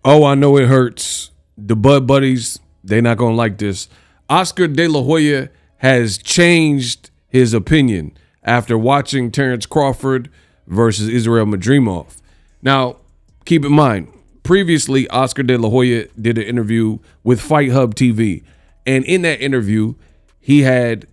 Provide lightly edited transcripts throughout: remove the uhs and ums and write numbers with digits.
Oh, I know it hurts. The Bud Buddies, they're not going to like this. Oscar De La Hoya has changed his opinion after watching Terence Crawford versus Israel Madrimov. Now, keep in mind, previously, Oscar De La Hoya did an interview with Fight Hub TV. And in that interview, he had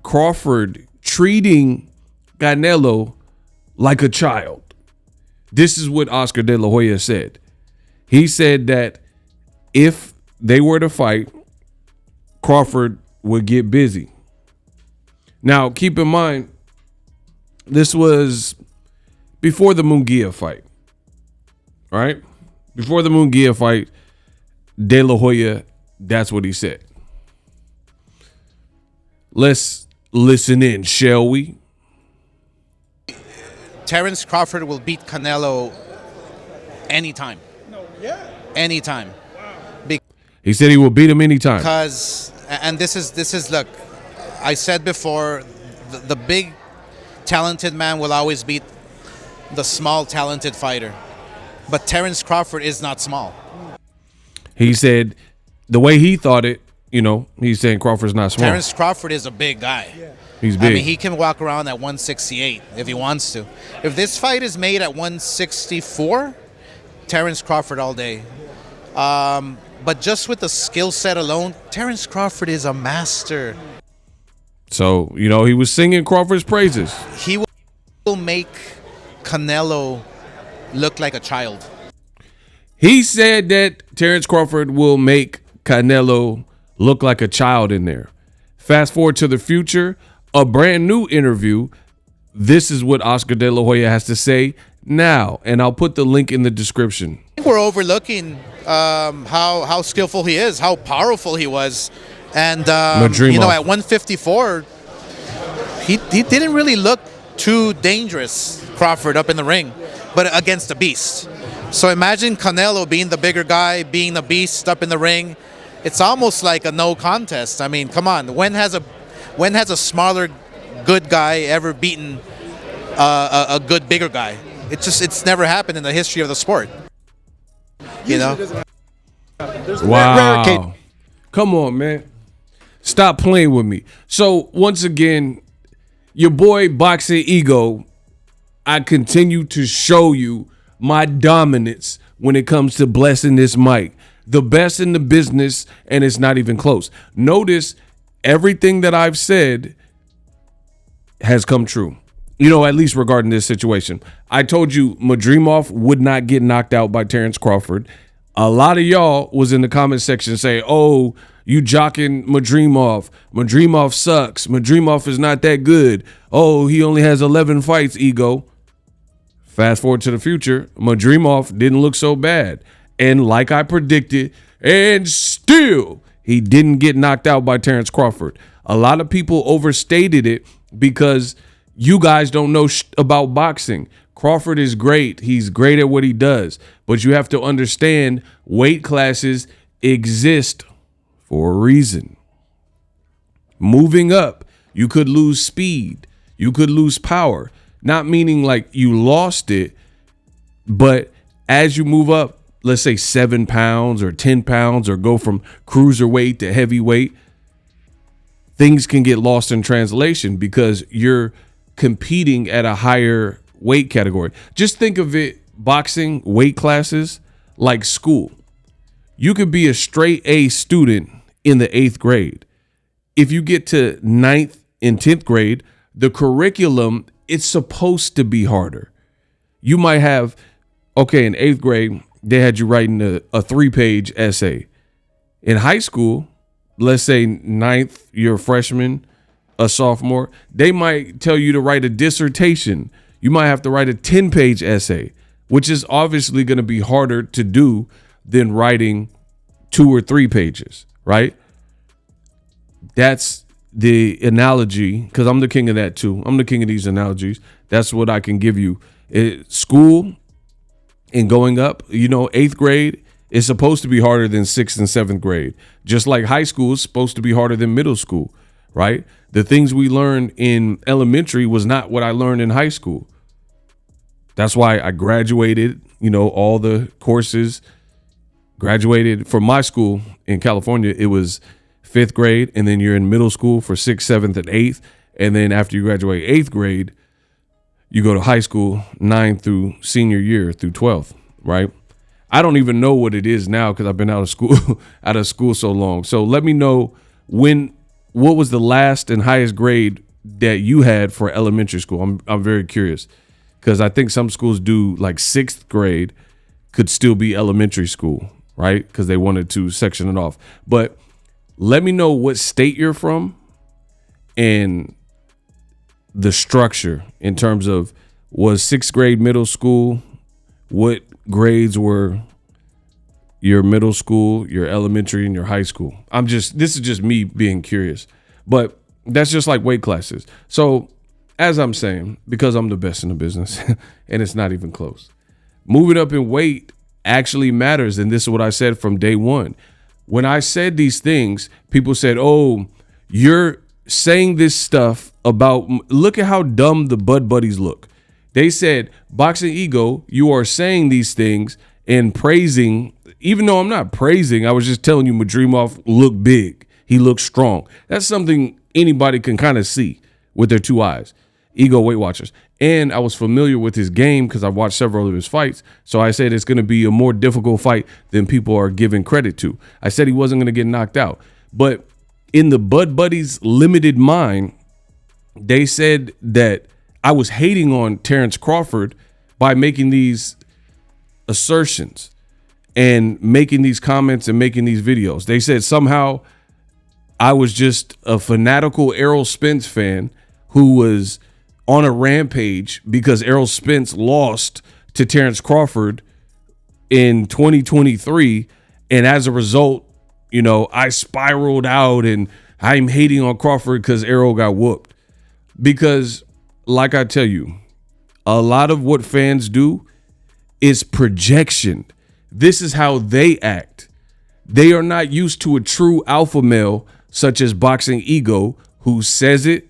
Crawford treating Canelo like a child. This is what Oscar De La Hoya said. He said that if they were to fight, Crawford would get busy. Now, keep in mind, this was before the Munguia fight, right? Before the Munguia fight, De La Hoya, that's what he said. Let's listen in, shall we? Terence Crawford will beat Canelo anytime. Anytime. He said he will beat him anytime. Because, and this is look, I said before, the big talented man will always beat the small talented fighter. But Terence Crawford is not small. He said the way he thought it, he's saying Crawford's not small. Terence Crawford is a big guy. Yeah. He's big. I mean, he can walk around at 168 if he wants to. If this fight is made at 164, Terence Crawford all day. But just with the skill set alone, Terence Crawford is a master. So, he was singing Crawford's praises. He will make Canelo look like a child. He said that Terence Crawford will make Canelo look like a child in there. Fast forward to the future, a brand new interview. This is what Oscar De La Hoya has to say now, and I'll put the link in the description. I think we're overlooking how skillful he is, how powerful he was. And, at 154, he didn't really look too dangerous, Crawford, up in the ring, but against a beast. So imagine Canelo being the bigger guy, being a beast up in the ring. It's almost like a no contest. I mean, come on. When has a smaller, good guy ever beaten a good, bigger guy? It's never happened in the history of the sport. Wow. Come on, man. Stop playing with me. So, once again, your boy Boxing Ego, I continue to show you my dominance when it comes to blessing this mic. The best in the business, and it's not even close. Notice everything that I've said has come true. At least regarding this situation. I told you Madrimov would not get knocked out by Terence Crawford. A lot of y'all was in the comment section saying, oh, you jocking Madrimov. Madrimov sucks. Madrimov is not that good. Oh, he only has 11 fights, Ego. Fast forward to the future, Madrimov didn't look so bad. And like I predicted, and still, he didn't get knocked out by Terence Crawford. A lot of people overstated it because you guys don't know about boxing. Crawford is great. He's great at what he does. But you have to understand weight classes exist for a reason. Moving up, you could lose speed. You could lose power. Not meaning like you lost it, but as you move up, let's say 7 pounds or 10 pounds or go from cruiserweight to heavyweight, things can get lost in translation because you're competing at a higher weight category. Just think of it, boxing weight classes like school. You could be a straight A student in the 8th grade. If you get to 9th and 10th grade, the curriculum, it's supposed to be harder. You might have, in 8th grade, they had you writing a 3-page essay. In high school, let's say 9th, you're a freshman, a sophomore, they might tell you to write a dissertation. You might have to write a 10-page essay, which is obviously going to be harder to do than writing 2 or 3 pages, right? That's the analogy, because I'm the king of that too. I'm the king of these analogies. That's what I can give you. School and going up, 8th grade is supposed to be harder than 6th and 7th grade. Just like high school is supposed to be harder than middle school, right? The things we learned in elementary was not what I learned in high school. That's why I graduated, all the courses Graduated from my school in California, it was 5th grade, and then you're in middle school for 6th, 7th, and 8th. And then after you graduate 8th grade, you go to high school 9th through senior year through 12th, right? I don't even know what it is now because I've been out of school so long. So let me know what was the last and highest grade that you had for elementary school? I'm very curious because I think some schools do like 6th grade could still be elementary school, right? Because they wanted to section it off. But let me know what state you're from and the structure in terms of was 6th grade middle school, what grades were your middle school, your elementary, and your high school. This is just me being curious, but that's just like weight classes. So as I'm saying, because I'm the best in the business and it's not even close, moving up in weight actually matters. And this is what I said from day one. When I said these things, people said, oh, you're saying this stuff about, look at how dumb the Bud Buddies look. They said, Boxing Ego, you are saying these things and praising, even though I'm not praising, I was just telling you Madrimov looked big. He looked strong. That's something anybody can kind of see with their two eyes. Ego Weight Watchers. And I was familiar with his game because I watched several of his fights. So I said it's going to be a more difficult fight than people are giving credit to. I said he wasn't going to get knocked out. But in the Bud Buddies limited mind, they said that I was hating on Terence Crawford by making these assertions and making these comments and making these videos. They said somehow I was just a fanatical Errol Spence fan who was on a rampage because Errol Spence lost to Terence Crawford in 2023. And as a result, I spiraled out and I'm hating on Crawford because Errol got whooped. Because like I tell you, a lot of what fans do is projection. This is how they act. They are not used to a true alpha male such as Boxing Ego, who says it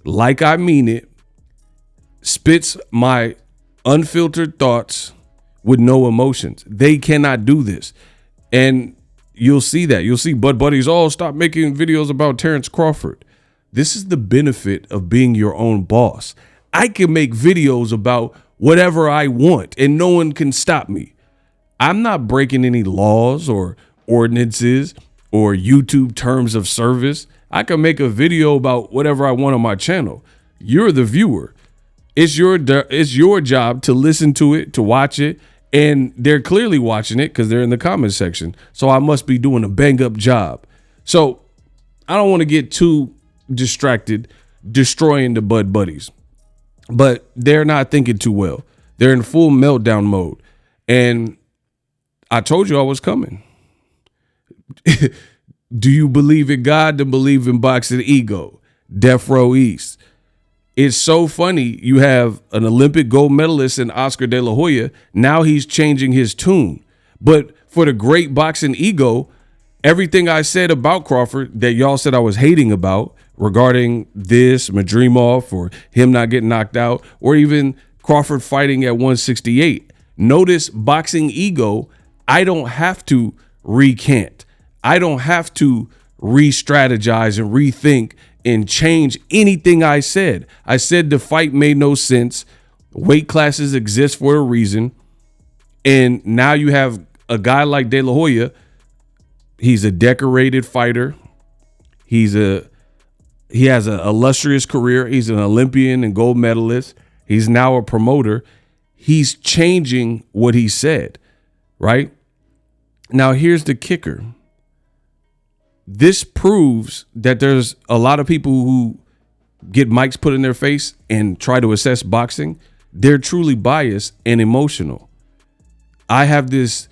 like I mean it, spits my unfiltered thoughts with no emotions. They cannot do this. And you'll see that. You'll see Bud Buddies, stop making videos about Terence Crawford. This is the benefit of being your own boss. I can make videos about whatever I want and no one can stop me. I'm not breaking any laws or ordinances or YouTube terms of service. I can make a video about whatever I want on my channel. You're the viewer. It's your job to listen to it, to watch it, and they're clearly watching it because they're in the comment section. So I must be doing a bang up job. So I don't want to get too distracted destroying the Bud Buddies, but they're not thinking too well. They're in full meltdown mode. And I told you I was coming. Do you believe in God? Then believe in Boxing Ego. Death Row East. It's so funny. You have an Olympic gold medalist in Oscar De La Hoya. Now he's changing his tune. But for the great Boxing Ego, everything I said about Crawford that y'all said I was hating about regarding this, Madrimov, or him not getting knocked out, or even Crawford fighting at 168. Notice Boxing Ego, I don't have to recant. I don't have to re-strategize and rethink and change anything I said. I said the fight made no sense. Weight classes exist for a reason. And now you have a guy like De La Hoya. He's a decorated fighter. He has an illustrious career. He's an Olympian and gold medalist. He's now a promoter. He's changing what he said, right? Now, here's the kicker. This proves that there's a lot of people who get mics put in their face and try to assess boxing. They're truly biased and emotional. I have this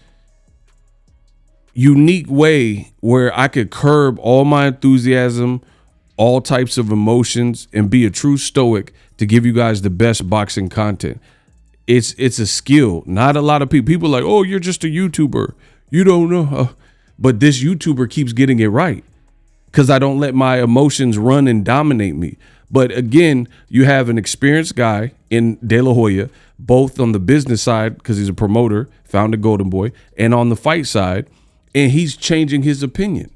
unique way where I could curb all my enthusiasm, all types of emotions, and be a true stoic to give you guys the best boxing content. It's a skill. Not a lot of people are like, oh, you're just a YouTuber. You don't know. But this YouTuber keeps getting it right because I don't let my emotions run and dominate me. But again, you have an experienced guy in De La Hoya, both on the business side because he's a promoter, founded Golden Boy, and on the fight side, and he's changing his opinion.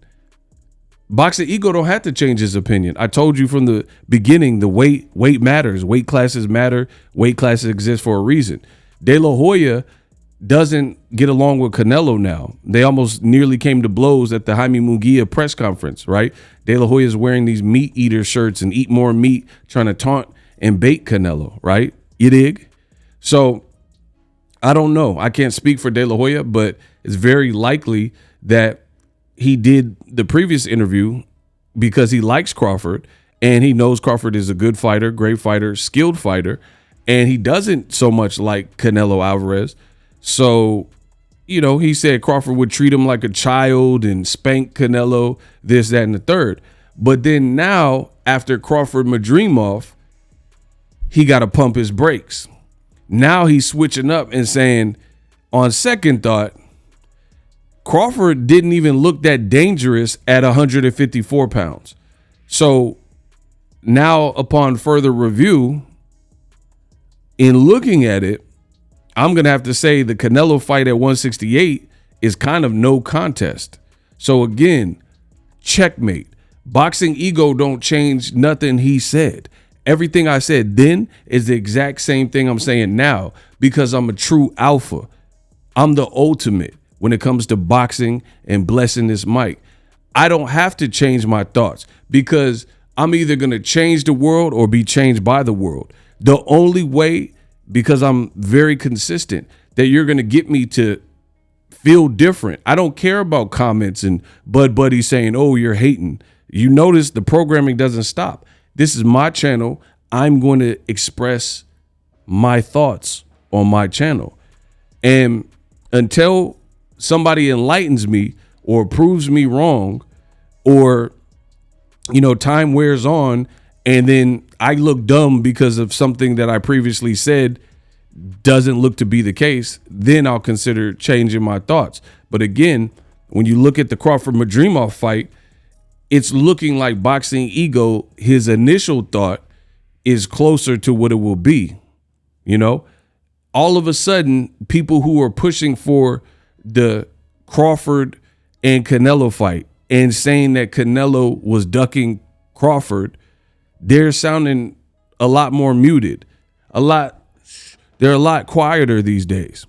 Boxing Ego don't have to change his opinion. I told you from the beginning, the weight matters. Weight classes matter. Weight classes exist for a reason. De La Hoya doesn't get along with Canelo now. They almost nearly came to blows at the Jaime Munguia press conference, right? De La Hoya is wearing these meat eater shirts and eat more meat, trying to taunt and bait Canelo, right? You dig? So I don't know. I can't speak for De La Hoya, but it's very likely that he did the previous interview because he likes Crawford and he knows Crawford is a good fighter, great fighter, skilled fighter, and he doesn't so much like Canelo Alvarez. So, he said Crawford would treat him like a child and spank Canelo, this, that, and the third. But then now, after Crawford Madrimov, he got to pump his brakes. Now he's switching up and saying, on second thought, Crawford didn't even look that dangerous at 154 pounds. So now, upon further review, in looking at it, I'm going to have to say the Canelo fight at 168 is kind of no contest. So again, checkmate. Boxing Ego don't change nothing he said. Everything I said then is the exact same thing I'm saying now because I'm a true alpha. I'm the ultimate when it comes to boxing and blessing this mic. I don't have to change my thoughts because I'm either going to change the world or be changed by the world. The only way, because I'm very consistent, that you're going to get me to feel different. I don't care about comments and Bud Buddy saying, oh, you're hating. You notice the programming doesn't stop. This is my channel. I'm going to express my thoughts on my channel. And until somebody enlightens me or proves me wrong or, time wears on and then I look dumb because of something that I previously said doesn't look to be the case, then I'll consider changing my thoughts. But again, when you look at the Crawford Madrimov fight, it's looking like Boxing Ego, his initial thought is closer to what it will be. All of a sudden, people who are pushing for the Crawford and Canelo fight and saying that Canelo was ducking Crawford, they're sounding a lot more muted. They're a lot quieter these days.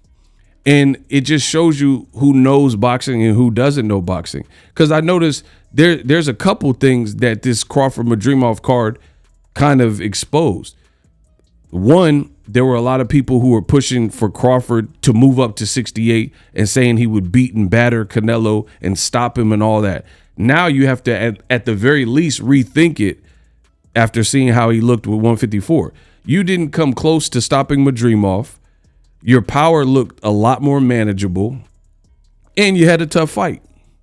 And it just shows you who knows boxing and who doesn't know boxing. Because I noticed there's a couple things that this Crawford Madrimov card kind of exposed. One, there were a lot of people who were pushing for Crawford to move up to 68 and saying he would beat and batter Canelo and stop him and all that. Now you have to, at the very least, rethink it after seeing how he looked with 154. You didn't come close to stopping Madrimov. Your power looked a lot more manageable. And you had a tough fight.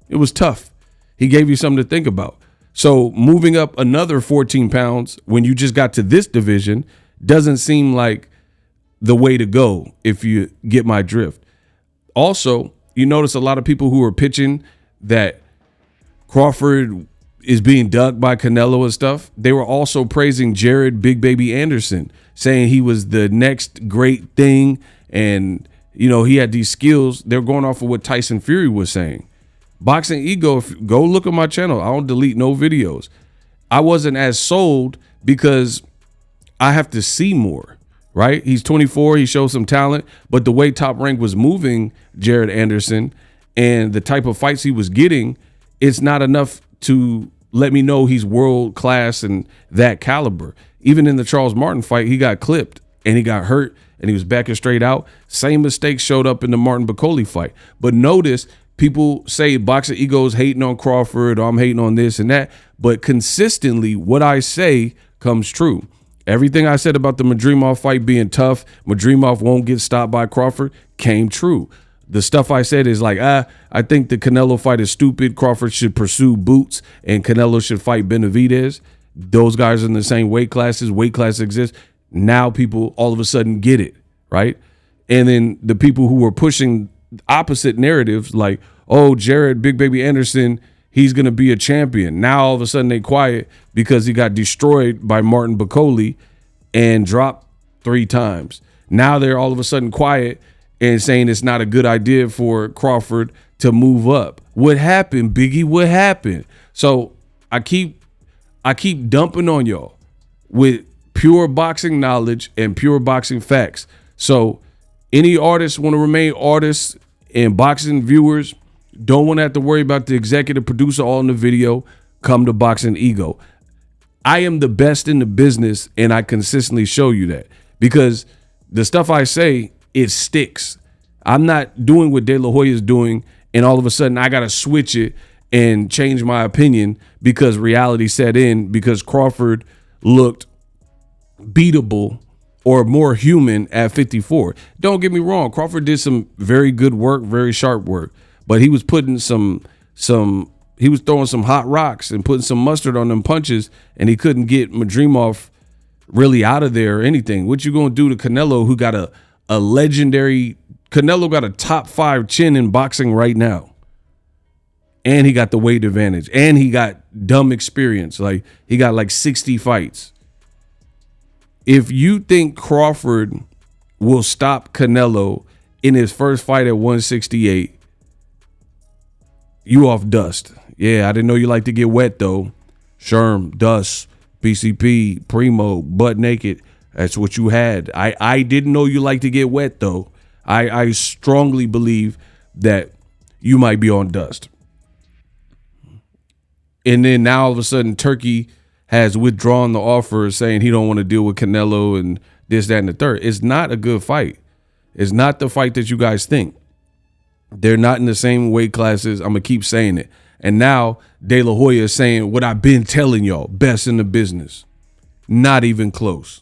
It was tough. He gave you something to think about. So moving up another 14 pounds when you just got to this division doesn't seem like the way to go, if you get my drift. Also, you notice a lot of people who are pitching that Crawford is being ducked by Canelo and stuff. They were also praising Jared Big Baby Anderson, saying he was the next great thing and, he had these skills. They're going off of what Tyson Fury was saying. Boxing Ego, go look at my channel. I don't delete no videos. I wasn't as sold because I have to see more, right? He's 24. He showed some talent, but the way Top Rank was moving Jared Anderson and the type of fights he was getting, it's not enough to let me know he's world class and that caliber. Even in the Charles Martin fight, he got clipped and he got hurt and he was backing straight out. Same mistakes showed up in the Martin Bacoli fight. But notice people say Boxing Ego's hating on Crawford, or I'm hating on this and that. But consistently, what I say comes true. Everything I said about the Madrimov fight being tough, Madrimov won't get stopped by Crawford, came true. The stuff I said is like, I think the Canelo fight is stupid. Crawford should pursue Boots and Canelo should fight Benavidez. Those guys are in the same weight classes. Weight class exists. Now people all of a sudden get it, right? And then the people who were pushing opposite narratives like, oh, Jared Big Baby Anderson, he's going to be a champion. Now all of a sudden they quiet because he got destroyed by Martin Bacoli and dropped 3 times. Now they're all of a sudden quiet and saying it's not a good idea for Crawford to move up. What happened, Biggie? What happened? So I keep dumping on y'all with pure boxing knowledge and pure boxing facts. So any artists want to remain artists and boxing viewers don't want to have to worry about the executive producer all in the video, come to Boxing Ego. I am the best in the business, and I consistently show you that because the stuff I say, it sticks. I'm not doing what De La Hoya is doing, and all of a sudden I got to switch it and change my opinion because reality set in, because Crawford looked beatable or more human at 54. Don't get me wrong. Crawford did some very good work, very sharp work, but he was putting he was throwing some hot rocks and putting some mustard on them punches, and he couldn't get Madrimov really out of there or anything. What you going to do to Canelo, who got a legendary, Canelo got a top 5 chin in boxing right now. And he got the weight advantage, and he got dumb experience. Like, he got like 60 fights. If you think Crawford will stop Canelo in his first fight at 168, you off dust. Yeah, I didn't know you like to get wet, though. Sherm, Dust, PCP, Primo, butt naked. That's what you had. I didn't know you like to get wet, though. I strongly believe that you might be on dust. And then now all of a sudden Turkey has withdrawn the offer, saying he don't want to deal with Canelo and this, that, and the third. It's not a good fight. It's not the fight that you guys think. They're not in the same weight classes. I'm going to keep saying it. And now De La Hoya is saying what I've been telling y'all, best in the business. Not even close.